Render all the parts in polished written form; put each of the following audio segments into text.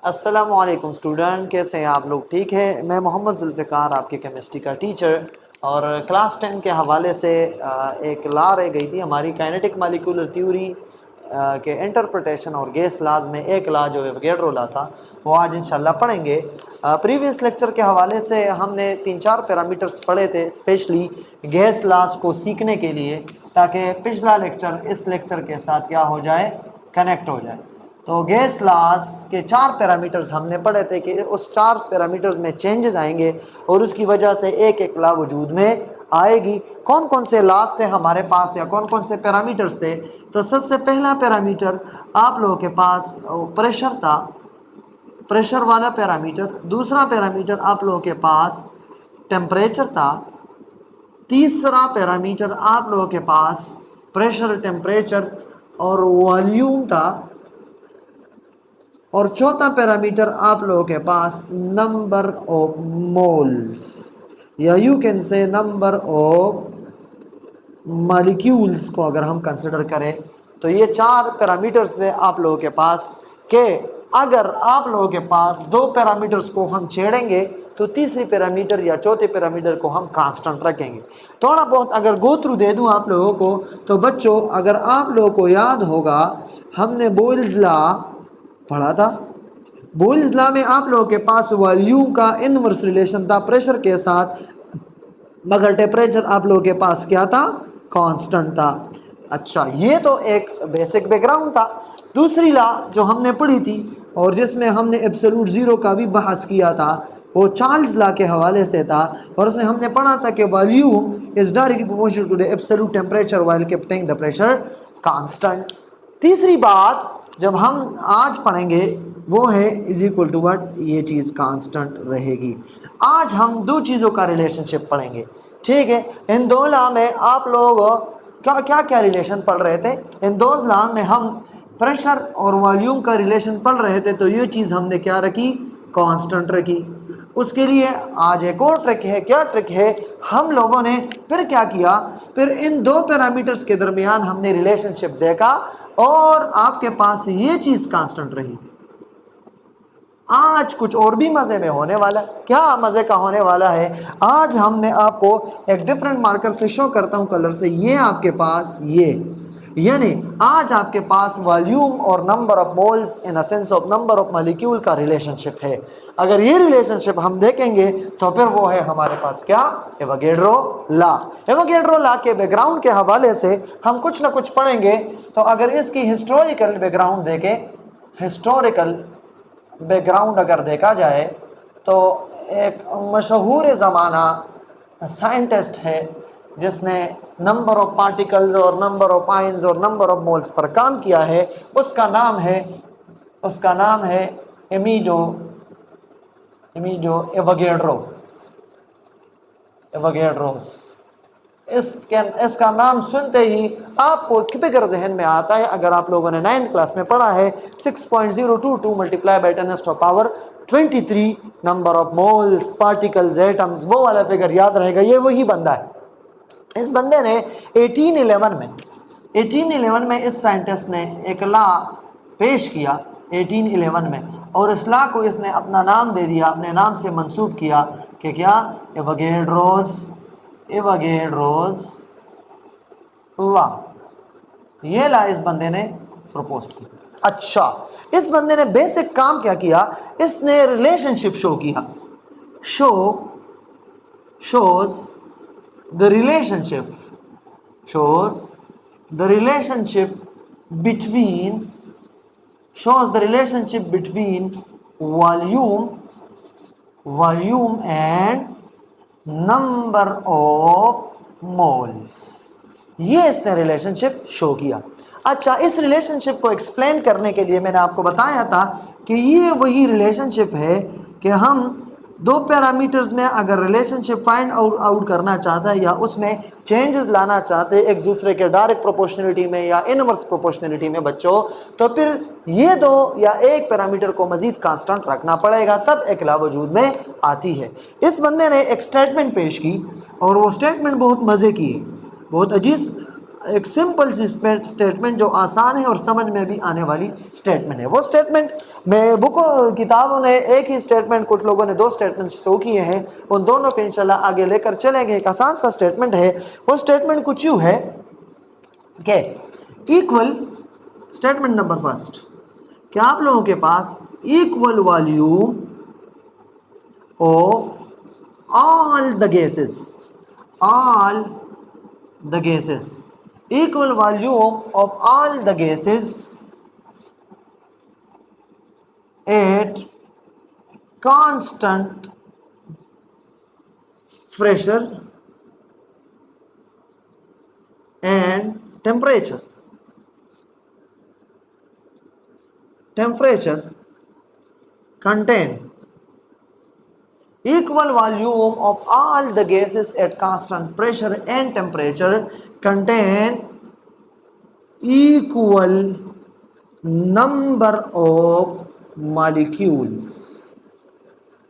अस्सलामुअलैकुम स्टूडेंट, कैसे हैं आप लोग? ठीक है। मैं मोहम्मद जुल्फ़िकार, आपके केमिस्ट्री का टीचर। और क्लास 10 के हवाले से एक लॉ रह गई थी हमारी काइनेटिक मॉलिक्यूलर थ्योरी के इंटरप्रिटेशन और गैस लाज में। एक लॉ जो एवोगैड्रो लॉ था वो आज इंशाल्लाह पढ़ेंगे। प्रीवियस लेक्चर के हवाले से हमने 3-4 पैरामीटर्स पढ़े थे स्पेशली गैस लाज को सीखने के लिए, ताकि पिछला लेक्चर इस लेक्चर के साथ क्या हो जाए, कनेक्ट हो जाए। तो गैस लॉज के 4 पैरामीटर्स हमने पढ़े थे कि उस 4 पैरामीटर्स में चेंजेस आएंगे और उसकी वजह से एक एक लॉ वजूद में आएगी। कौन कौन से लॉज थे हमारे पास या कौन कौन से पैरामीटर्स थे? तो सबसे पहला पैरामीटर आप लोगों के पास प्रेशर था, प्रेशर वाला पैरामीटर। दूसरा पैरामीटर आप लोगों के पास टेम्परेचर था। तीसरा पैरामीटर आप लोगों के पास प्रेशर, टेम्परेचर और वॉल्यूम था। और चौथा पैरामीटर आप लोगों के पास नंबर ऑफ मोल्स या you can say number of molecules को अगर हम कंसिडर करें तो ये 4 पैरामीटर्स थे आप लोगों के पास। के अगर आप लोगों के पास 2 पैरामीटर्स को हम छेड़ेंगे तो तीसरी पैरामीटर या चौथे पैरामीटर को हम कांस्टेंट रखेंगे। थोड़ा बहुत अगर गो थ्रू दे दूं आप लोगों को, तो बच्चों अगर आप लोगों को याद होगा हमने बोयल्स लॉ पढ़ा था। बोयल्स लॉ में आप लोगों के पास वॉल्यूम का इनवर्स रिलेशन था प्रेशर के साथ, मगर टेम्परेचर आप लोगों के पास क्या था, कांस्टेंट था। अच्छा, ये तो एक बेसिक बैकग्राउंड था। दूसरी लॉ जो हमने पढ़ी थी और जिसमें हमने एब्सोल्यूट जीरो का भी बहस किया था वो चार्ल्स लॉ के हवाले से था, और उसमें हमने पढ़ा था कि volume is directly proportional to the absolute temperature while keeping the pressure constant. तीसरी बात जब हम आज पढ़ेंगे वो है इज इक्वल टू व्हाट, ये चीज़ कांस्टेंट रहेगी। आज हम 2 चीज़ों का रिलेशनशिप पढ़ेंगे, ठीक है। इन 2 लॉ में आप लोग क्या क्या रिलेशन पढ़ रहे थे? इन 2 लॉ में हम प्रेशर और वॉल्यूम का रिलेशन पढ़ रहे थे, तो ये चीज़ हमने क्या रखी, कांस्टेंट रखी। उसके लिए आज एक और ट्रिक है। क्या ट्रिक है? हम लोगों ने फिर क्या किया, फिर इन 2 पैरामीटर्स के दरमियान हमने रिलेशनशिप देखा और आपके पास ये चीज़ कांस्टेंट रही। आज कुछ और भी मज़े में होने वाला है। क्या मज़े का होने वाला है? आज हमने आपको एक डिफरेंट मार्कर से शो करता हूं, कलर से। ये आपके पास ये, यानी आज आपके पास वॉल्यूम और number of moles in a sense of number of molecule का रिलेशनशिप है। अगर ये रिलेशनशिप हम देखेंगे तो फिर वो है हमारे पास क्या, एवोगैड्रो लॉ। एवोगैड्रो लॉ के बैकग्राउंड के हवाले से हम कुछ ना कुछ पढ़ेंगे। तो अगर इसकी हिस्टोरिकल बैकग्राउंड देखें, हिस्टोरिकल बैकग्राउंड अगर देखा जाए तो एक मशहूर ज़माना साइंटिस्ट है जिसने नंबर ऑफ पार्टिकल्स और नंबर ऑफ आयंस और नंबर ऑफ मोल्स पर काम किया है। उसका नाम है एमिडो एवोगैड्रोस। इसका नाम सुनते ही आपको फिक्र जहन में आता है, अगर आप लोगों ने 9th क्लास में पढ़ा है, 6.022 multiply by 10⁻23 number of moles, particles, atoms, वो वाला फिगर याद रहेगा। ये वही बंदा है। इस बंदे ने 1811 में इस साइंटिस्ट ने एक लॉ पेश किया 1811 में, और इस लॉ को इसने अपना नाम दे दिया, अपने नाम से मंसूब किया कि क्या, एवोगैड्रोस लॉ। ये लॉ इस बंदे ने प्रपोज की। अच्छा, इस बंदे ने बेसिक काम क्या किया, इसने रिलेशनशिप शो किया। shows the relationship between volume and number of moles. ये इसने रिलेशनशिप शो किया। अच्छा, इस रिलेशनशिप को एक्सप्लेन करने के लिए मैंने आपको बताया था कि ये वही रिलेशनशिप है कि हम 2 पैरामीटर्स में अगर रिलेशनशिप फाइंड आउट करना चाहते हैं या उसमें चेंजेस लाना चाहते हैं एक दूसरे के डायरेक्ट प्रोपोर्शनलिटी में या इनवर्स प्रोपोर्शनलिटी में बच्चों, तो फिर ये 2 या एक पैरामीटर को मजीद कांस्टेंट रखना पड़ेगा, तब एक लॉ वजूद में आती है। इस बंदे ने एक स्टेटमेंट पेश की और वो स्टेटमेंट बहुत मज़े की है, बहुत एक सिंपल सी स्टेटमेंट जो आसान है और समझ में भी आने वाली स्टेटमेंट है। वो स्टेटमेंट में किताबों ने एक ही स्टेटमेंट, कुछ लोगों ने दो स्टेटमेंट शो किए हैं, उन दोनों को इंशाल्लाह आगे लेकर चलेंगे। एक आसान सा स्टेटमेंट है, वो स्टेटमेंट कुछ यूँ है कि इक्वल, स्टेटमेंट नंबर फर्स्ट, कि आप लोगों के पास equal volume of all the gases, all the gases, equal volume of all the gases at constant pressure and temperature. Temperature contain equal volume of all the gases at constant pressure and temperature contain equal number of molecules,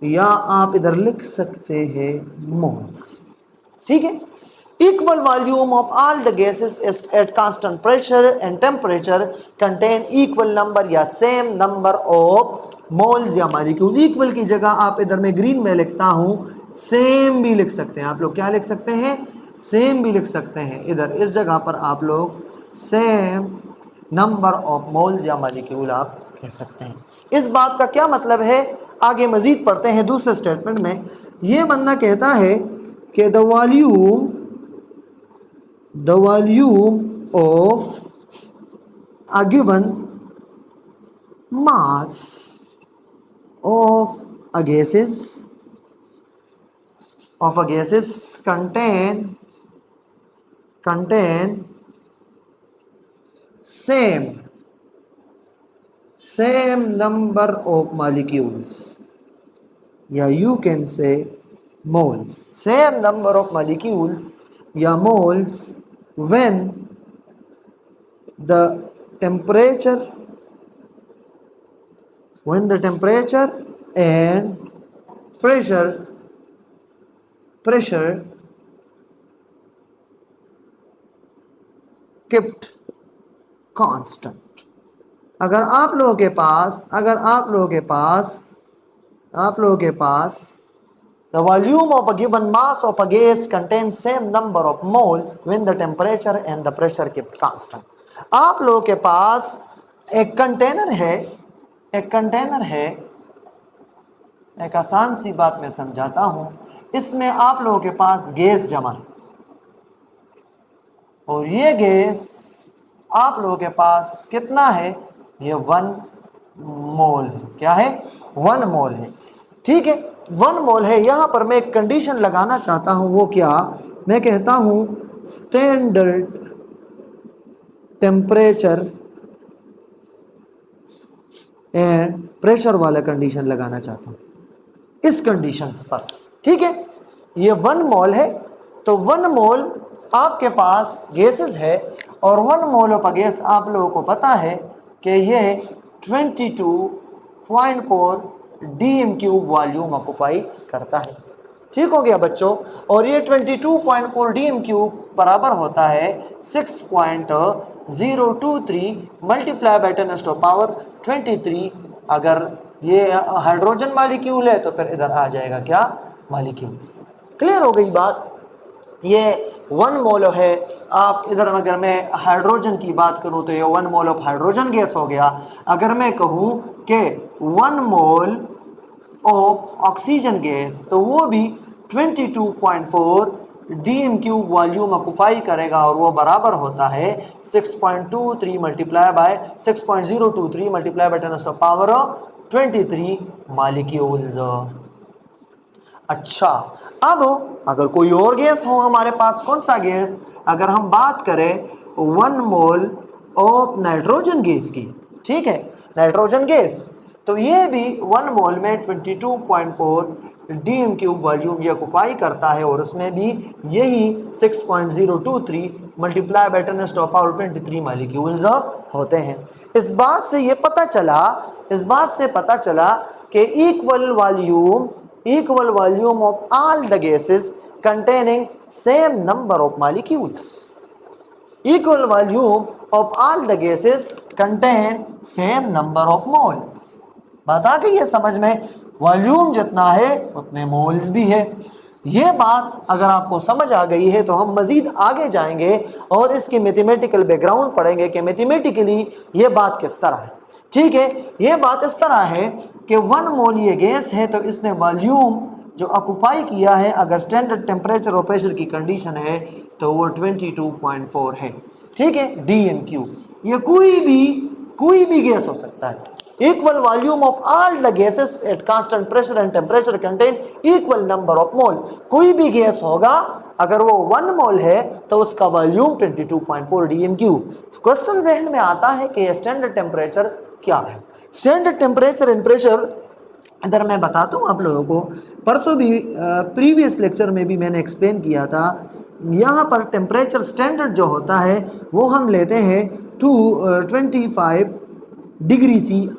या आप इधर लिख सकते हैं moles. ठीक है, equal volume of all the gases is at constant pressure and temperature contain equal number या same number of moles या मॉलिक्यूल। इक्वल की जगह आप इधर में ग्रीन में लिखता हूं सेम भी लिख सकते हैं। आप लोग क्या लिख सकते हैं? सेम भी लिख सकते हैं। इधर इस जगह पर आप लोग सेम नंबर ऑफ मोल्स या मॉलिक्यूल आप कह सकते हैं। इस बात का क्या मतलब है, आगे मजीद पढ़ते हैं। दूसरे स्टेटमेंट में यह बंदा कहता है कि the volume of a given mass of a gases contain same number of molecules, या you can say moles, same number of molecules या moles when the temperature and pressure kept constant। अगर आप लोगों के पास the volume of a given mass of a gas contains same number of moles when the temperature and the pressure kept constant। आप लोगों के पास एक container है, एक आसान सी बात मैं समझाता हूं। इसमें आप लोगों के पास गैस जमा है और ये गैस आप लोगों के पास कितना है? ये 1 मोल है। क्या है? 1 मोल है। ठीक है, 1 मोल है। यहां पर मैं एक कंडीशन लगाना चाहता हूं। वो क्या? मैं कहता हूं स्टैंडर्ड टेम्परेचर एंड प्रेशर वाला कंडीशन लगाना चाहता हूं इस कंडीशंस पर। ठीक है, ये 1 मोल है, तो 1 मोल आपके पास गैसेस है और 1 मोल ऑफ गैस आप लोगों को पता है कि ये 22.4 dm³ वॉल्यूम ऑक्युपाई करता है। ठीक हो गया बच्चों, और ये 22.4 dm³ बराबर होता है 6.023 मल्टीप्लाई बाय 10⁻23। अगर ये हाइड्रोजन मॉलिक्यूल है तो फिर इधर आ जाएगा क्या? मॉलिक्यूल्स। क्लियर हो गई बात? ये 1 मोल है। आप इधर अगर मैं हाइड्रोजन की बात करूं तो ये 1 मोल ऑफ हाइड्रोजन गैस हो गया। अगर मैं कहूं कि 1 मोल ऑफ ऑक्सीजन गैस, तो वो भी 22.4 dm³ वॉल्यूम ऑक्युपाई करेगा और वो बराबर होता है 6.023 मल्टीप्लाई बाय 10⁻23 मॉलिक्यूल्स। अच्छा, अब अगर कोई और गैस हो हमारे पास, कौन सा गैस? अगर हम बात करें 1 मोल ऑफ नाइट्रोजन गैस की, ठीक है, नाइट्रोजन गैस, तो ये भी 1 मोल में 22.4 dm³ वॉल्यूम ये ऑक्युपाई करता है और उसमें भी यही 6.023 मल्टीप्लाई बाय 10⁻23 मॉलिक्यूल्स होते हैं। इस बात से पता चला कि equal volume of all the gases containing same number of molecules. equal volume of all the gases contain same number of moles। बात आ गई है समझ में, वॉल्यूम जितना है उतने मोल्स भी है। ये बात अगर आपको समझ आ गई है तो हम मजीद आगे जाएंगे और इसकी मैथमेटिकल बैकग्राउंड पढ़ेंगे कि मैथमेटिकली ये बात किस तरह है। ठीक है, ये बात इस तरह है कि 1 मोल ये गैस है तो इसने वॉल्यूम जो ऑक्युपाई किया है, अगर स्टैंडर्ड टेम्परेचर और प्रेशर की कंडीशन है तो वो 22.4 है। ठीक है, DMQ। ये कोई भी गैस हो सकता है। Equal volume of all the gases at constant pressure and temperature contain equal number of मोल। कोई भी गैस होगा अगर वो 1 मोल है तो उसका वॉल्यूम 22.4 DMQ। क्वेश्चन जहन में आता है कि स्टैंडर्ड टेम्परेचर क्या है। स्टैंडर्ड टेम्परेचर एंड प्रेशर इधर मैं बताता हूँ आप लोगों को, परसों भी प्रीवियस लेक्चर में भी मैंने एक्सप्लेन किया था। यहाँ पर टेम्परेचर स्टैंडर्ड जो होता है वो हम लेते हैं 25 डिग्री सी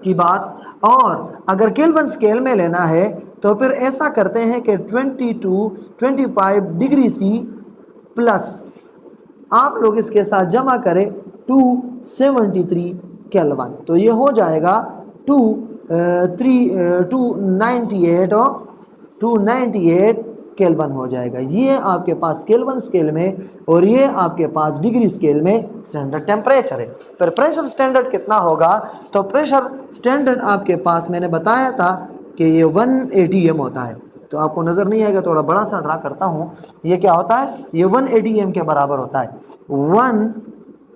की बात, और अगर केल्विन स्केल में लेना है तो फिर ऐसा करते हैं कि 25 डिग्री सी प्लस आप लोग इसके साथ जमा करें 273 केल्विन, तो ये हो जाएगा 298 और 298 केल्विन हो जाएगा। ये आपके पास केल्विन स्केल में और ये आपके पास डिग्री स्केल में स्टैंडर्ड टेम्परेचर है। पर प्रेशर स्टैंडर्ड कितना होगा, तो प्रेशर स्टैंडर्ड आपके पास मैंने बताया था कि ये 1 ATM होता है। तो आपको नज़र नहीं आएगा, थोड़ा बड़ा सा ड्रा करता हूँ। ये क्या होता है, ये 1 ATM के बराबर होता है। 1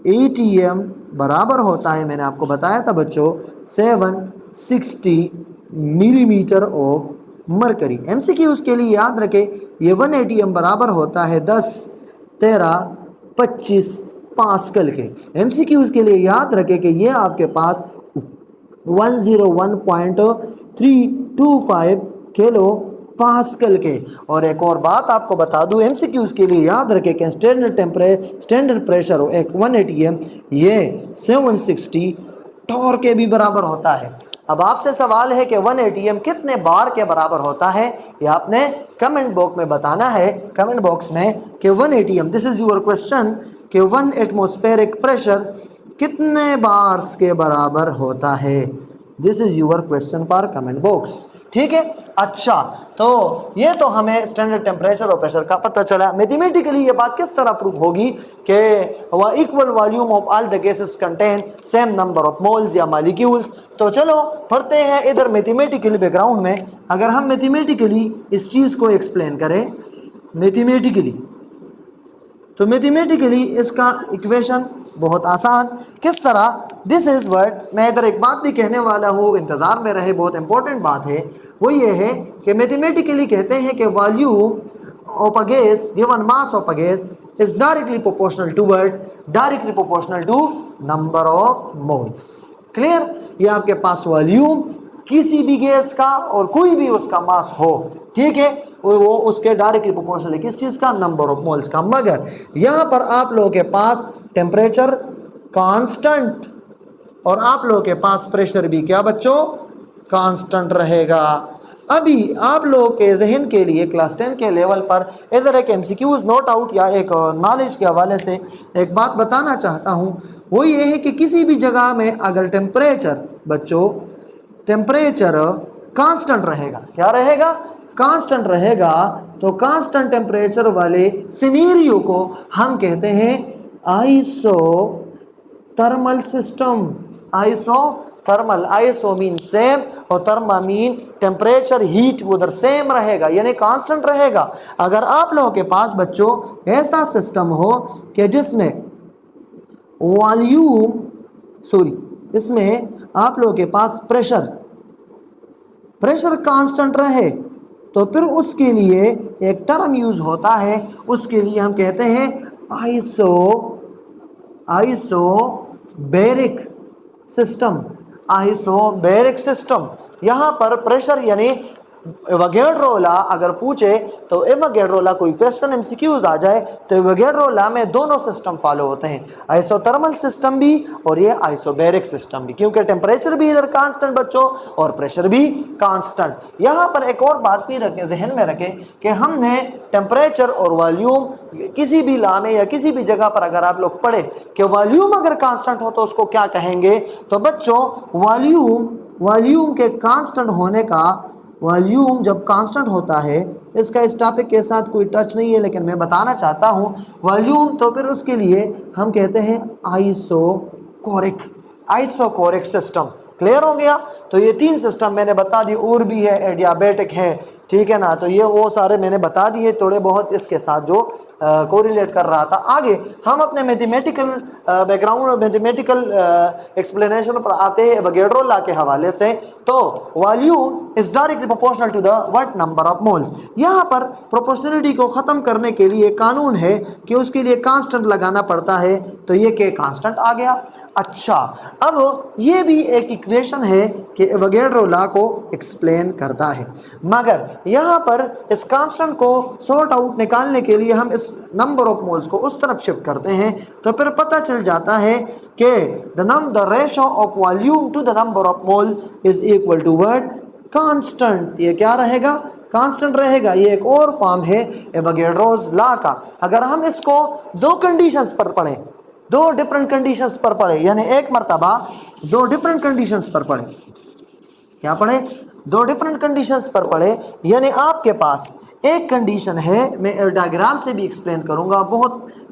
ATM बराबर होता है, मैंने आपको बताया था बच्चों, 760 मिलीमीटर ऑफ मरकरी। MCQ के लिए याद रखें, ये 1 ATM बराबर होता है 10, 13, 25 पास्कल के। MCQ के लिए याद रखें कि ये आपके पास 101.325 किलो पास्कल के। और एक और बात आपको बता दूं, MCQ के लिए याद रखें कि स्टैंडर्ड प्रेशर एक 1 ATM ये 760 टॉर के भी बराबर होता है। अब आपसे सवाल है कि 1 ATM कितने बार के बराबर होता है, ये आपने कमेंट बॉक्स में बताना है, कमेंट बॉक्स में कि 1 ATM, this is your question, कि 1 एटमॉस्फेरिक प्रेशर कितने बार्स के बराबर होता है। This is your question for comment box. ठीक है, अच्छा, तो ये तो हमें स्टैंडर्ड टेम्परेचर और प्रेशर का पता चला। मैथमेटिकली ये बात किस तरह प्रूव होगी कि वह equal volume of all the gases contain same number of moles या मॉलिक्यूल्स। तो चलो पढ़ते हैं इधर मैथमेटिकली बैकग्राउंड में। अगर हम मैथमेटिकली इस चीज़ को एक्सप्लेन करें मैथमेटिकली, तो मैथमेटिकली इसका इक्वेशन बहुत आसान किस तरह, दिस इज वर्ड, मैं इधर एक बात भी कहने वाला हूँ, इंतज़ार में रहे, बहुत इंपॉर्टेंट बात है। वो ये है कि मैथमेटिकली कहते हैं कि volume of a gas given mass of a gas is directly proportional to number of moles. Clear, ये आपके पास वॉल्यूम किसी भी गैस का और कोई भी उसका मास हो, ठीक है, वो उसके डायरेक्टली प्रोपोर्शनल है किस चीज़ का, नंबर ऑफ मोल्स का। मगर यहाँ पर आप लोगों के पास टेम्परेचर कांस्टेंट और आप लोगों के पास प्रेशर भी क्या बच्चों, कांस्टेंट रहेगा। अभी आप लोगों के जहन के लिए क्लास 10 के लेवल पर इधर एक MCQs नोट आउट या एक नॉलेज के हवाले से एक बात बताना चाहता हूँ। वो ये है कि किसी भी जगह में अगर टेम्परेचर बच्चों, टेम्परेचर कांस्टेंट रहेगा, क्या रहेगा, कांस्टेंट रहेगा, तो कांस्टेंट टेम्परेचर वाले सिनेरियो को हम कहते हैं isothermal system. Isothermal, iso mean same और थर्मा मीन टेम्परेचर, हीट उधर सेम रहेगा, यानी कांस्टेंट रहेगा। अगर आप लोगों के पास बच्चों ऐसा सिस्टम हो कि जिसमें वॉल्यूम इसमें आप लोगों के पास प्रेशर कांस्टेंट रहे, तो फिर उसके लिए एक टर्म यूज होता है, उसके लिए हम कहते हैं आइसोबैरिक सिस्टम। आइसोबैरिक सिस्टम, यहाँ पर प्रेशर यानी एवोगैड्रो लॉ अगर पूछे तो एवोगैड्रो लॉ कोई क्वेश्चन एमसीक्यूज आ जाए तो एवोगैड्रो लॉ में दोनों सिस्टम फॉलो होते हैं, आइसोथर्मल सिस्टम भी और ये आइसोबैरिक सिस्टम भी, क्योंकि टेम्परेचर भी इधर कांस्टेंट बच्चों और प्रेशर भी कांस्टेंट। यहाँ पर एक और बात भी रखें, जहन में रखें कि हमने टेम्परेचर और वॉल्यूम किसी भी लॉ में या किसी भी जगह पर अगर आप लोग पढ़े कि वॉल्यूम अगर कांस्टेंट हो तो उसको क्या कहेंगे, तो बच्चों वॉल्यूम के कांस्टेंट होने का, वॉल्यूम जब कांस्टेंट होता है, इसका इस टॉपिक के साथ कोई टच नहीं है लेकिन मैं बताना चाहता हूँ, वॉल्यूम तो फिर उसके लिए हम कहते हैं आइसोकोरिक सिस्टम। क्लियर हो गया? तो ये 3 सिस्टम मैंने बता दी, और भी है, एडियाबैटिक है, ठीक है ना, तो ये वो सारे मैंने बता दिए थोड़े बहुत इसके साथ जो कोरिलेट कर रहा था। आगे हम अपने मैथमेटिकल बैकग्राउंड और मैथमेटिकल एक्सप्लेनेशन पर आते हैं एवोगैड्रो लॉ के हवाले से। तो volume is directly proportional to the what number of moles. यहाँ पर प्रोपोर्शनलिटी को ख़त्म करने के लिए कानून है कि उसके लिए कांस्टेंट लगाना पड़ता है, तो ये के कांस्टेंट आ गया। अच्छा, अब ये भी एक इक्वेशन है कि एवोगैड्रो लॉ को एक्सप्लेन करता है, मगर यहाँ पर इस कांस्टेंट को सॉर्ट आउट निकालने के लिए हम इस नंबर ऑफ मोल्स को उस तरफ शिफ्ट करते हैं, तो फिर पता चल जाता है कि the ratio of volume to the number of mole is equal to what, constant. ये क्या रहेगा? कांस्टेंट रहेगा। ये एक और फॉर्म है एवोगैड्रोस लॉ का। अगर हम इसको 2 कंडीशंस पर पढ़ें, 2 डिफरेंट कंडीशंस पर पढ़े, यानी एक मरतबा 2 डिफरेंट कंडीशंस पर पढ़े, क्या पढ़े? 2 डिफरेंट कंडीशंस पर पढ़े, यानी आपके पास एक कंडीशन है, मैं डायग्राम से भी एक्सप्लेन करूंगा,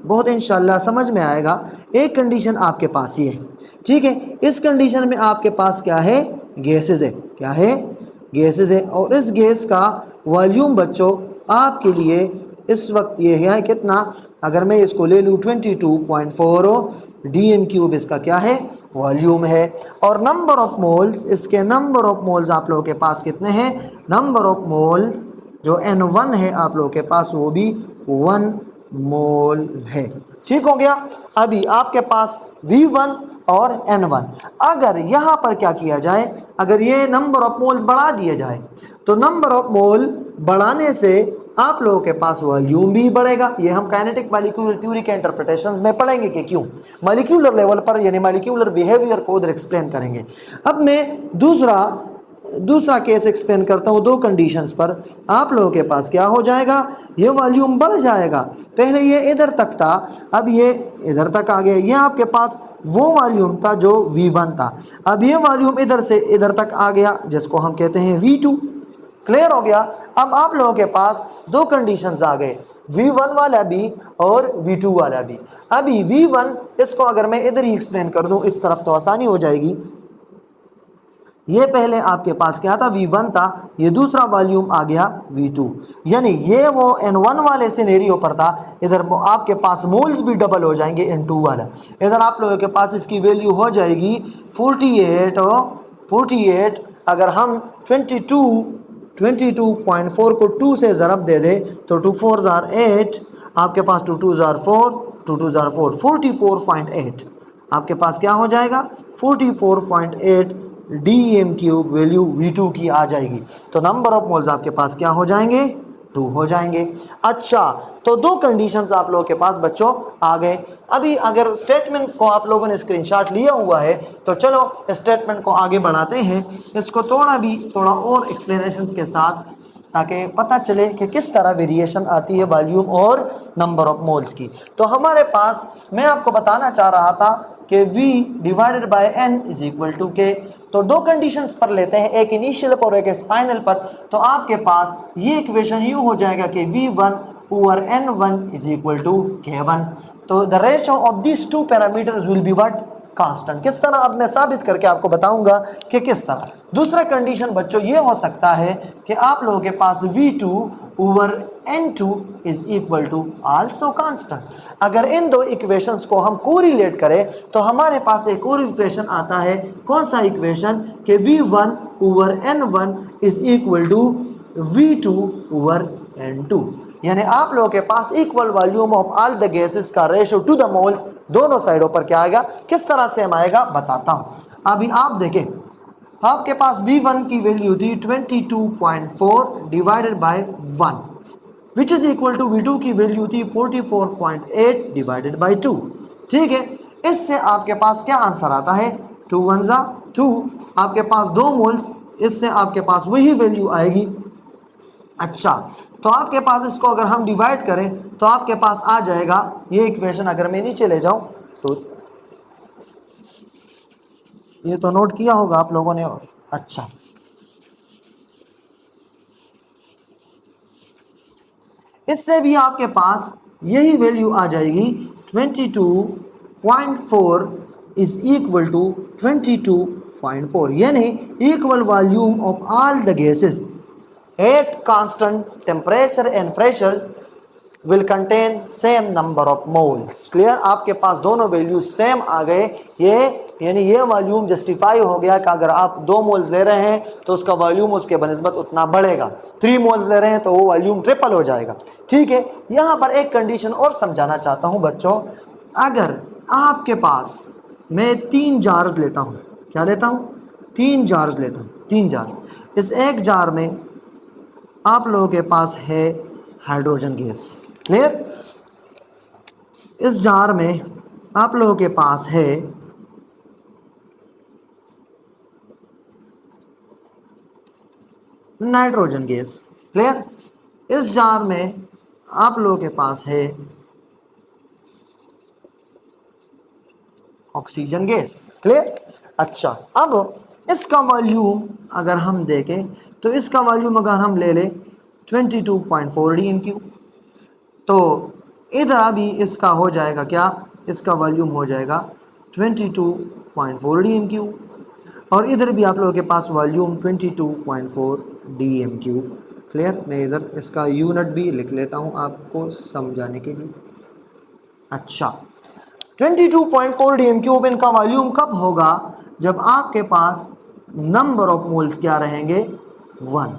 बहुत इंशाल्लाह समझ में आएगा। एक कंडीशन आपके पास ये है, ठीक है, इस कंडीशन में आपके पास क्या है? गैसेज है। क्या है? गैसेज है, और इस गैस का वॉल्यूम बच्चों आपके लिए इस वक्त ये है कितना, अगर मैं इसको ले लूँ 22.4 dm3, इसका क्या है? वॉल्यूम है। और नंबर ऑफ मोल्स, इसके नंबर ऑफ मोल्स आप लोगों के पास कितने हैं? नंबर ऑफ मोल्स जो N1 है आप लोगों के पास, वो भी 1 मोल है। ठीक हो गया? अभी आपके पास V1 और N1, अगर यहाँ पर क्या किया जाए, अगर ये नंबर ऑफ मोल्स बढ़ा दिया जाए, तो नंबर ऑफ मोल बढ़ाने से आप लोगों के पास वॉल्यूम भी बढ़ेगा। ये हम काइनेटिक मॉलिक्यूलर थ्योरी के इंटरप्रिटेशंस में पढ़ेंगे कि क्यों, मॉलिक्यूलर लेवल पर, यानी मॉलिक्यूलर बिहेवियर को उधर एक्सप्लेन करेंगे। अब मैं दूसरा केस एक्सप्लेन करता हूँ 2 कंडीशंस पर। आप लोगों के पास क्या हो जाएगा? ये वॉल्यूम बढ़ जाएगा। पहले ये इधर तक था, अब ये इधर तक आ गया। ये आपके पास वो वॉल्यूम था जो V1 था, अब ये वॉल्यूम इधर से इधर तक आ गया, जिसको हम कहते हैं V2। क्लियर हो गया? अब आप लोगों के पास 2 कंडीशंस आ गए, V1 वाला भी और V2 वाला भी। अभी V1, इसको अगर मैं इधर ही एक्सप्लेन कर दूं इस तरफ तो आसानी हो जाएगी। ये पहले आपके पास क्या था? V1 था, ये दूसरा वॉल्यूम आ गया V2, यानी ये वो N1 वाले सिनेरियो पर था, इधर आपके पास मोल्स भी डबल हो जाएंगे N2 वाला। इधर आप लोगों के पास इसकी वैल्यू हो जाएगी 48 और 48। अगर हम 22.4 को 2 से ज़रब दे दे तो 2 4 ज़ार 8, आपके पास 2 2 ज़ार 4, 2 2 ज़ार 4, 44.8 आपके पास क्या हो जाएगा? 44.8 dm3 वैल्यू V2 की आ जाएगी। तो नंबर ऑफ मोल्स आपके पास क्या हो जाएंगे? 2 हो जाएंगे। अच्छा, तो 2 कंडीशंस आप लोगों के पास बच्चों आ गए। अभी अगर स्टेटमेंट को आप लोगों ने स्क्रीनशॉट लिया हुआ है तो चलो स्टेटमेंट को आगे बढ़ाते हैं, इसको थोड़ा और एक्सप्लेनेशंस के साथ, ताकि पता चले कि किस तरह वेरिएशन आती है वॉल्यूम और नंबर ऑफ मोल्स की। तो हमारे पास, मैं आपको बताना चाह रहा था कि V divided by N is equal to K। तो 2 कंडीशंस पर लेते हैं, एक इनिशियल पर और एक फाइनल पर। तो आपके पास ये इक्वेशन यूँ हो जाएगा कि V1 over N1 is equal to K1। तो the ratio of this 2 parameters will be what? Constant. किस तरह? अब मैं साबित करके आपको बताऊंगा कि किस तरह। दूसरा कंडीशन बच्चों ये हो सकता है कि आप लोगों के पास V2 over N2 is equal to also constant. अगर इन 2 इक्वेशंस को हम कोरिलेट करें तो हमारे पास एक और इक्वेशन आता है। कौन सा इक्वेशन? कि V1 over N1 is equal to V2 over N2, यानी आप लोगों के पास equal volume of all the gases का रेशो टू द मोल्स दोनों साइडों पर क्या आएगा, किस तरह से हम आएगा बताता हूं। अभी आप देखें, आपके पास V1 की वैल्यू थी 22.4 divided by 1 which is equal to V2 की वैल्यू थी 44.8 डिवाइडेड बाय 2। ठीक है, इससे आपके पास क्या आंसर आता है, 2 1 जा 2, आपके पास 2 मोल्स, इससे आपके पास वही वैल्यू आएगी। अच्छा, तो आपके पास इसको अगर हम डिवाइड करें तो आपके पास आ जाएगा ये इक्वेशन, अगर मैं नीचे ले जाऊं तो ये तो नोट किया होगा आप लोगों ने। और अच्छा, इससे भी आपके पास यही वैल्यू आ जाएगी, 22.4 इज इक्वल टू 22.4, यानी equal volume of all the gases at constant temperature and pressure will contain same number of moles. Clear, आपके पास दोनों वैल्यू सेम आ गए, ये यानी ये वॉल्यूम जस्टिफाई हो गया कि अगर आप 2 मोल्स ले रहे हैं तो उसका वॉल्यूम उसके बनिस्बत उतना बढ़ेगा, 3 मोल्स ले रहे हैं तो वो वॉल्यूम ट्रिपल हो जाएगा। ठीक है, यहाँ पर एक कंडीशन और समझाना चाहता हूँ बच्चों, अगर आपके पास मैं 3 जार्स लेता हूँ, क्या लेता हूँ, 3 जार्स लेता हूँ, 3 जार, इस एक जार में आप लोगों के पास है हाइड्रोजन गैस। क्लियर, इस जार में आप लोगों के पास है नाइट्रोजन गैस। क्लियर, इस जार में आप लोगों के पास है ऑक्सीजन गैस। क्लियर, अच्छा, अब इसका वॉल्यूम अगर हम देखें तो इसका वॉल्यूम अगर हम ले लें 22.4 DMQ, तो इधर अभी इसका हो जाएगा क्या, इसका वॉल्यूम हो जाएगा 22.4 DMQ, और इधर भी आप लोगों के पास वॉल्यूम 22.4 DMQ। क्लियर, मैं इधर इसका यूनिट भी लिख लेता हूँ आपको समझाने के लिए। अच्छा, 22.4 DMQ इनका वॉल्यूम कब होगा, जब आपके पास नंबर ऑफ मोल्स क्या रहेंगे, 1।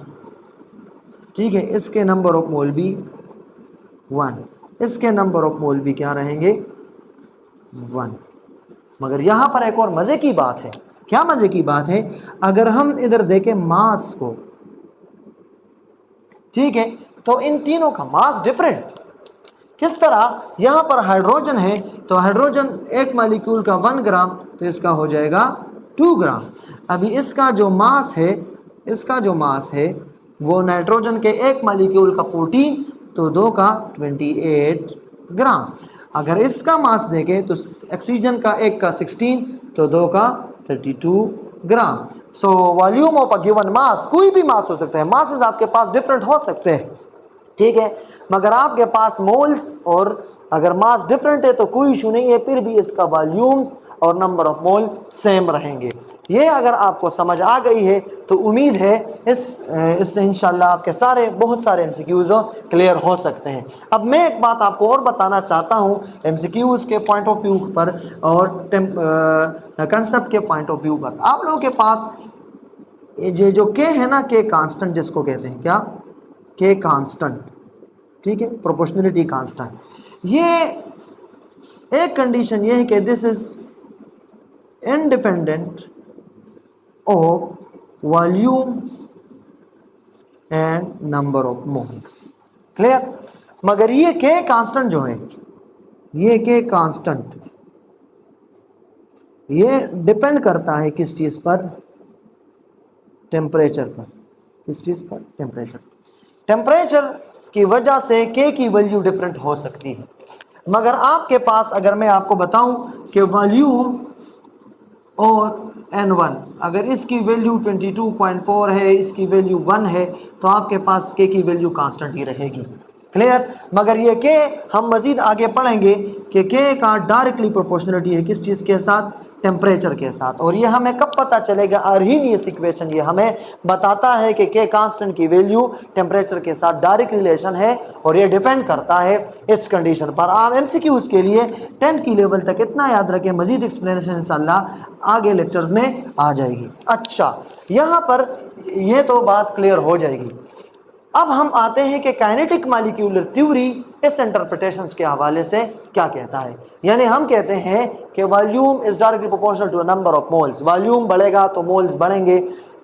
ठीक है, इसके नंबर ऑफ मोल भी 1, इसके नंबर ऑफ मोल भी क्या रहेंगे, 1। मगर यहां पर एक और मजे की बात है, क्या मजे की बात है, अगर हम इधर देखें मास को, ठीक है, तो इन तीनों का मास डिफरेंट। किस तरह, यहां पर हाइड्रोजन है तो हाइड्रोजन एक मॉलिक्यूल का 1 ग्राम, तो इसका हो जाएगा 2 ग्राम। अभी इसका जो मास है, इसका जो मास है वो नाइट्रोजन के एक मॉलिक्यूल का 14, तो 2 का 28 ग्राम। अगर इसका मास देखें तो ऑक्सीजन का एक का 16, तो 2 का 32 gram. So volume of a given mass, कोई भी मास हो सकता है, मासेस आपके पास डिफरेंट हो सकते हैं, ठीक है, मगर आपके पास मोल्स और अगर मास डिफरेंट है तो कोई इशू नहीं है, फिर भी इसका वॉल्यूम्स और नंबर ऑफ मोल सेम रहेंगे। ये अगर आपको समझ आ गई है तो उम्मीद है इससे इंशाल्लाह आपके सारे बहुत सारे एमसीक्यूज क्लियर हो सकते हैं। अब मैं एक बात आपको और बताना चाहता हूँ एमसीक्यूज के पॉइंट ऑफ व्यू पर और कंसेप्ट के पॉइंट ऑफ व्यू पर। आप लोगों के पास ये जो के है ना, के कांस्टेंट जिसको कहते हैं, क्या, के कांस्टेंट, ठीक है, प्रोपोर्शनलिटी कांस्टेंट, ये एक कंडीशन ये है कि this is independent of volume and number of moles. Clear, मगर ये के कांस्टेंट जो है, ये के कांस्टेंट ये डिपेंड करता है किस चीज पर, टेम्परेचर पर। किस चीज पर, टेम्परेचर। टेम्परेचर की वजह से के की वैल्यू डिफरेंट हो सकती है, मगर आपके पास अगर मैं आपको बताऊं कि वॉल्यूम और N1 अगर इसकी वैल्यू 22.4 है, इसकी वैल्यू 1 है, तो आपके पास के की वैल्यू कांस्टेंट ही रहेगी। क्लियर, मगर ये के हम मजीद आगे पढ़ेंगे कि के का डायरेक्टली प्रोपोर्शनलिटी है किस चीज़ के साथ, टेम्परेचर के साथ। और ये हमें कब पता चलेगा, अर्हीनियस इक्वेशन ये हमें बताता है कि के कांस्टेंट की वैल्यू टेम्परेचर के साथ डायरेक्ट रिलेशन है और ये डिपेंड करता है इस कंडीशन पर। आप एमसीक्यूज के लिए 10th की लेवल तक इतना याद रखें, मजीद एक्सप्लेनेशन इंशाल्लाह आगे लेक्चर्स में आ जाएगी। अच्छा, यहाँ पर ये तो बात क्लियर हो जाएगी। अब हम आते हैं कि काइनेटिक मॉलिक्यूलर थ्योरी इस इंटरप्रिटेशन के हवाले से क्या कहता है। यानी हम कहते हैं कि volume is directly proportional to number of moles, volume बढ़ेगा तो मोल्स बढ़ेंगे।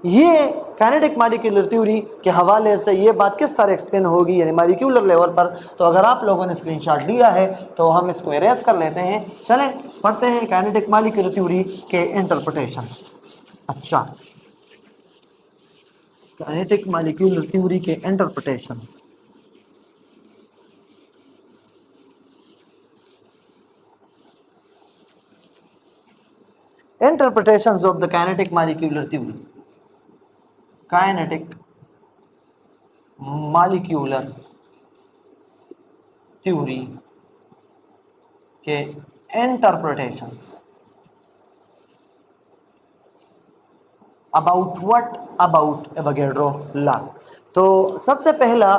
ये काइनेटिक मॉलिक्यूलर थ्योरी के हवाले से ये बात किस तरह एक्सप्लेन होगी, यानी मॉलिक्यूलर लेवल पर। तो अगर आप लोगों ने स्क्रीनशॉट लिया है तो हम इसको इरेज कर लेते हैं। चलें पढ़ते हैं काइनेटिक मॉलिक्यूलर थ्योरी के इंटरप्रिटेशंस। अच्छा, काइनेटिक मॉलिक्यूलर थ्योरी के interpretations. Interpretations of the kinetic molecular theory. Kinetic molecular theory के interpretations. About what? About Avogadro law. तो सबसे पहला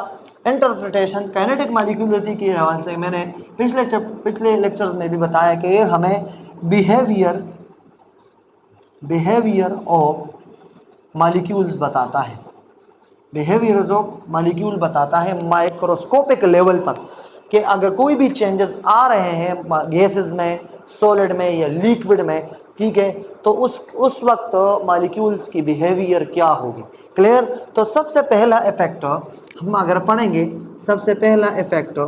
इंटरप्रिटेशन काइनेटिक मॉलिक्यूलर थ्योरी के हवाले से मैंने पिछले लेक्चर्स में भी बताया कि हमें बिहेवियर ऑफ मॉलिक्यूल्स बताता है, बिहेवियर्स ऑफ मॉलिक्यूल बताता है माइक्रोस्कोपिक लेवल पर, कि अगर कोई भी चेंजेस आ रहे हैं गैसेस में, सॉलिड में या लिक्विड में, ठीक है, तो उस वक्त मॉलिक्यूल्स की बिहेवियर क्या होगी। क्लियर। तो सबसे पहला इफेक्ट हम अगर पढ़ेंगे, सबसे पहला इफेक्ट,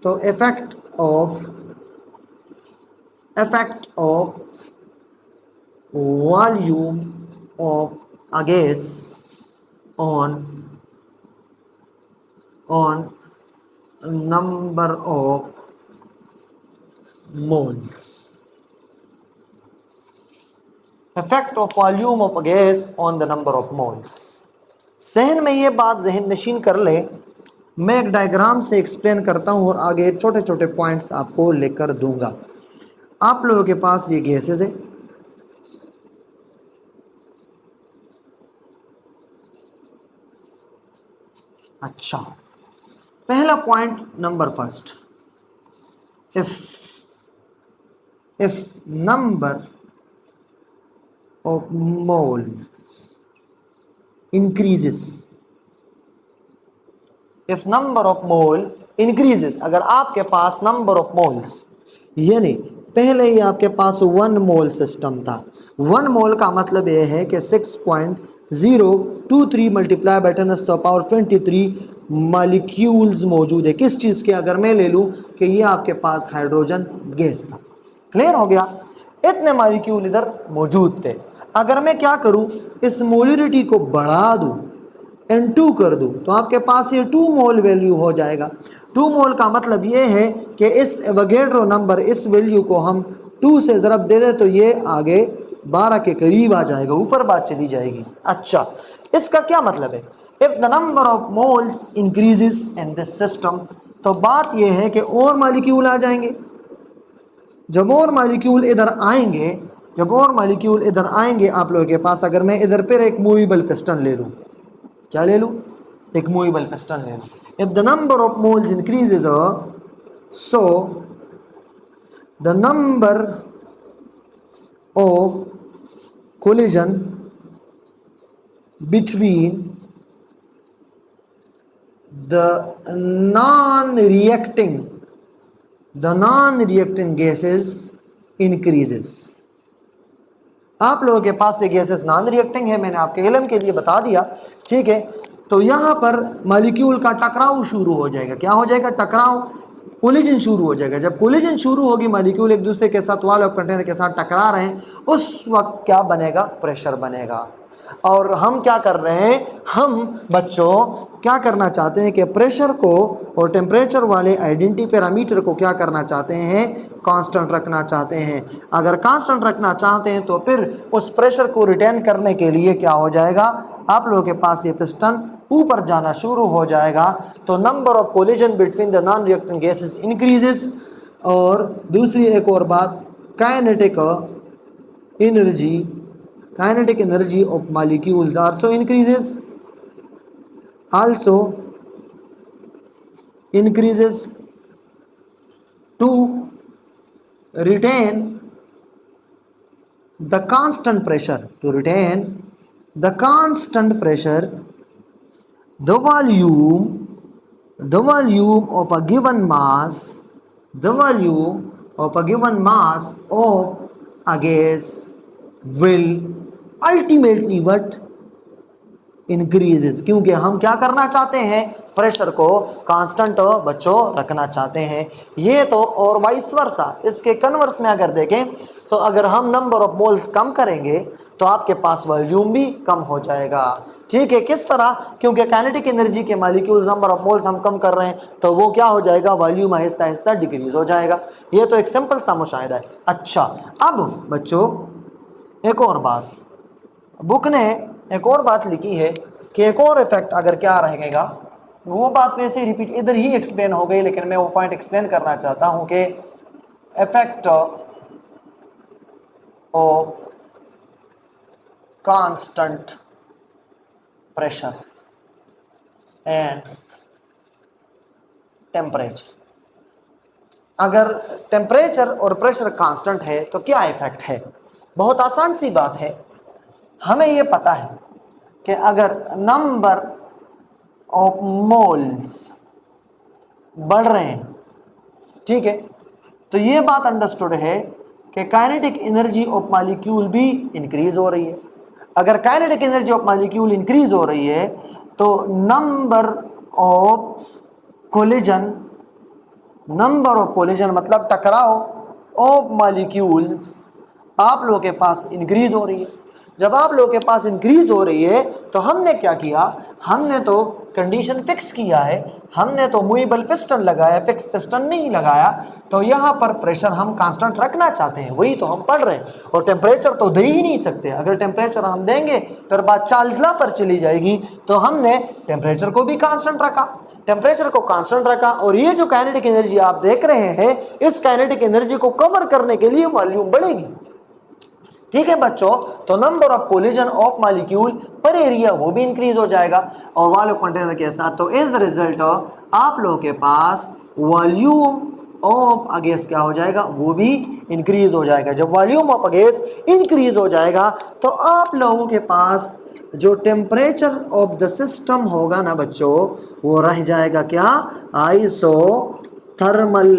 तो effect of volume of a gas on number of moles. Effect of volume of a gas on the number of moles. सहन में ये बात जहन नशीन कर ले, मैं एक डायग्राम से एक्सप्लेन करता हूँ और आगे छोटे छोटे पॉइंट्स आपको लेकर दूंगा। आप लोगों के पास ये गैसेस है, अच्छा, पहला point number first, if number of mole increases, if number of mole increases, अगर आपके पास नंबर ऑफ मोल्स, यानी पहले ही आपके पास 1 मोल सिस्टम था, 1 मोल का मतलब यह है कि 6.023 multiply by 10 to the power 23 molecules मौजूद है। किस चीज़ के? अगर मैं ले लूँ कि ये आपके पास हाइड्रोजन गैस था। क्लियर हो गया? इतने मॉलिक्यूल इधर मौजूद थे। अगर मैं क्या करूँ, इस मोलिरिटी को बढ़ा दूँ, N2 कर दूँ, तो आपके पास ये 2 मोल वैल्यू हो जाएगा। 2 मोल का मतलब ये है कि इस एवोगैड्रो नंबर, इस वैल्यू को हम 2 से ज़रब दे दें तो ये आगे 12 के करीब आ जाएगा, ऊपर बात चली जाएगी। अच्छा, इसका क्या मतलब है? If the number of moles increases in this system, तो बात यह है कि और मॉलिक्यूल आ जाएंगे। जब और मॉलिक्यूल इधर आएंगे, आप लोगों के पास, अगर मैं इधर पर एक मूवेबल पिस्टन ले लूँ, क्या ले लूँ? एक मूवेबल पिस्टन ले लूँ। If the number of moles increases, so the number of collision between the non-reacting gases increases। आप लोगों के पास ये गैसेस नॉन रिएक्टिंग है, मैंने आपके इल्म के लिए बता दिया, ठीक है। तो यहाँ पर मॉलिक्यूल का टकराव शुरू हो जाएगा। क्या हो जाएगा? टकराव, कोलिजन शुरू हो जाएगा। जब कोलिजन शुरू होगी, मॉलिक्यूल एक दूसरे के साथ, वॉल ऑफ कंटेनर के साथ टकरा रहे हैं, उस वक्त क्या बनेगा? प्रेशर बनेगा। और हम क्या कर रहे हैं? हम बच्चों क्या करना चाहते हैं कि प्रेशर को और टेम्परेचर वाले आइडेंटिटी पैरामीटर को क्या करना चाहते हैं? कांस्टेंट रखना चाहते हैं। अगर कांस्टेंट रखना चाहते हैं तो फिर उस प्रेशर को रिटेन करने के लिए क्या हो जाएगा? आप लोगों के पास ये पिस्टन ऊपर जाना शुरू हो जाएगा। तो number of collision between the non reacting gases increases. और दूसरी एक और बात, kinetic energy of molecules also increases to retain the constant pressure, the volume the volume of a given mass, the volume of a given mass of a gas will ultimately what increases, क्योंकि हम क्या करना चाहते हैं, pressure को constant बच्चों रखना चाहते हैं। ये तो और वाइस वर्सा, इसके कन्वर्स में अगर देखें तो अगर हम नंबर ऑफ मोल्स कम करेंगे तो आपके पास वॉल्यूम भी कम हो जाएगा। ठीक है, किस तरह, क्योंकि काइनेटिक एनर्जी के मॉलिक्यूल्स नंबर ऑफ मोल्स हम कम कर रहे हैं तो वो क्या हो जाएगा, वॉल्यूम आहिस्ता आहिस्ता डिक्रीज हो जाएगा। ये तो एक सिंपल सा मुशाहिदा है। अच्छा, अब बच्चों एक और बात, बुक ने एक और बात लिखी है कि एक और इफेक्ट अगर क्या रहेगा, वो बात वैसे रिपीट इधर ही एक्सप्लेन हो गई, लेकिन मैं वो पॉइंट एक्सप्लेन करना चाहता हूं कि effect of constant pressure and temperature. अगर टेम्परेचर और प्रेशर कांस्टेंट है तो क्या इफेक्ट है? बहुत आसान सी बात है, हमें ये पता है कि अगर नंबर ऑफ मोल्स बढ़ रहे हैं, ठीक है, तो ये बात अंडरस्टूड है कि काइनेटिक एनर्जी ऑफ मॉलिक्यूल भी इंक्रीज हो रही है। अगर kinetic energy of molecule increase हो रही है तो number of collision, number of collision मतलब टकराव ऑफ मॉलिक्यूल्स आप लोगों के पास इंक्रीज हो रही है। जब आप लोगों के पास इंक्रीज हो रही है तो हमने क्या किया, हमने तो कंडीशन फिक्स किया है, हमने तो मूवेबल पिस्टन लगाया, फिक्स पिस्टन नहीं लगाया। तो यहाँ पर प्रेशर हम कांस्टेंट रखना चाहते हैं, वही तो हम पढ़ रहे हैं। और टेम्परेचर तो दे ही नहीं सकते, अगर टेम्परेचर हम देंगे फिर बात चार्ल्स लॉ पर चली जाएगी। तो हमने टेम्परेचर को भी कांस्टेंट रखा, टेम्परेचर को कांस्टेंट रखा, और ये जो काइनेटिक एनर्जी आप देख रहे हैं, इस काइनेटिक एनर्जी को कवर करने के लिए वॉल्यूम बढ़ेगी। ठीक है बच्चों, तो number of collision of molecule पर एरिया वो भी इंक्रीज हो जाएगा और वॉल्यूम कंटेनर के साथ। तो इस रिजल्ट आप लोगों के पास वॉल्यूम ऑफ अ गैस क्या हो जाएगा, वो भी इंक्रीज हो जाएगा। जब volume of a gas increase हो जाएगा तो आप लोगों के पास जो टेम्परेचर ऑफ द सिस्टम होगा ना बच्चों, वो रह जाएगा क्या, आइसोथर्मल।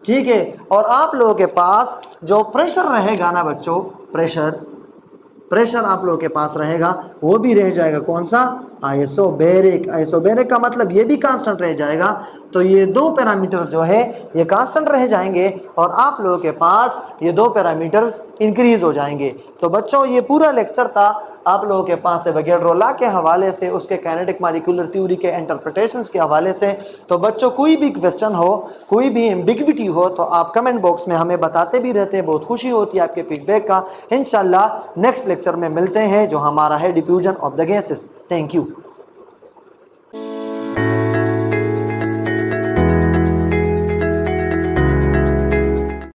ठीक है, और आप लोगों के पास जो प्रेशर रहेगा ना बच्चों, प्रेशर आप लोगों के पास रहेगा, वो भी रह जाएगा कौन सा, आइसोबैरिक। आइसोबैरिक का मतलब ये भी कांस्टेंट रह जाएगा। तो ये दो पैरामीटर जो है ये कांस्टेंट रह जाएंगे और आप लोगों के पास ये दो पैरामीटर्स इंक्रीज हो जाएंगे। तो बच्चों ये पूरा लेक्चर था आप लोगों के पास एवोगैड्रो लॉ के हवाले से, उसके काइनेटिक मॉलिक्यूलर थ्योरी के इंटरप्रिटेशंस के हवाले से। तो बच्चों कोई भी क्वेश्चन हो, कोई भी एम्बिग्विटी हो तो आप कमेंट बॉक्स में हमें बताते भी रहते हैं, बहुत खुशी होती है आपके फीडबैक का। इंशाल्लाह नेक्स्ट लेक्चर में मिलते हैं जो हमारा है diffusion of the gases. Thank you.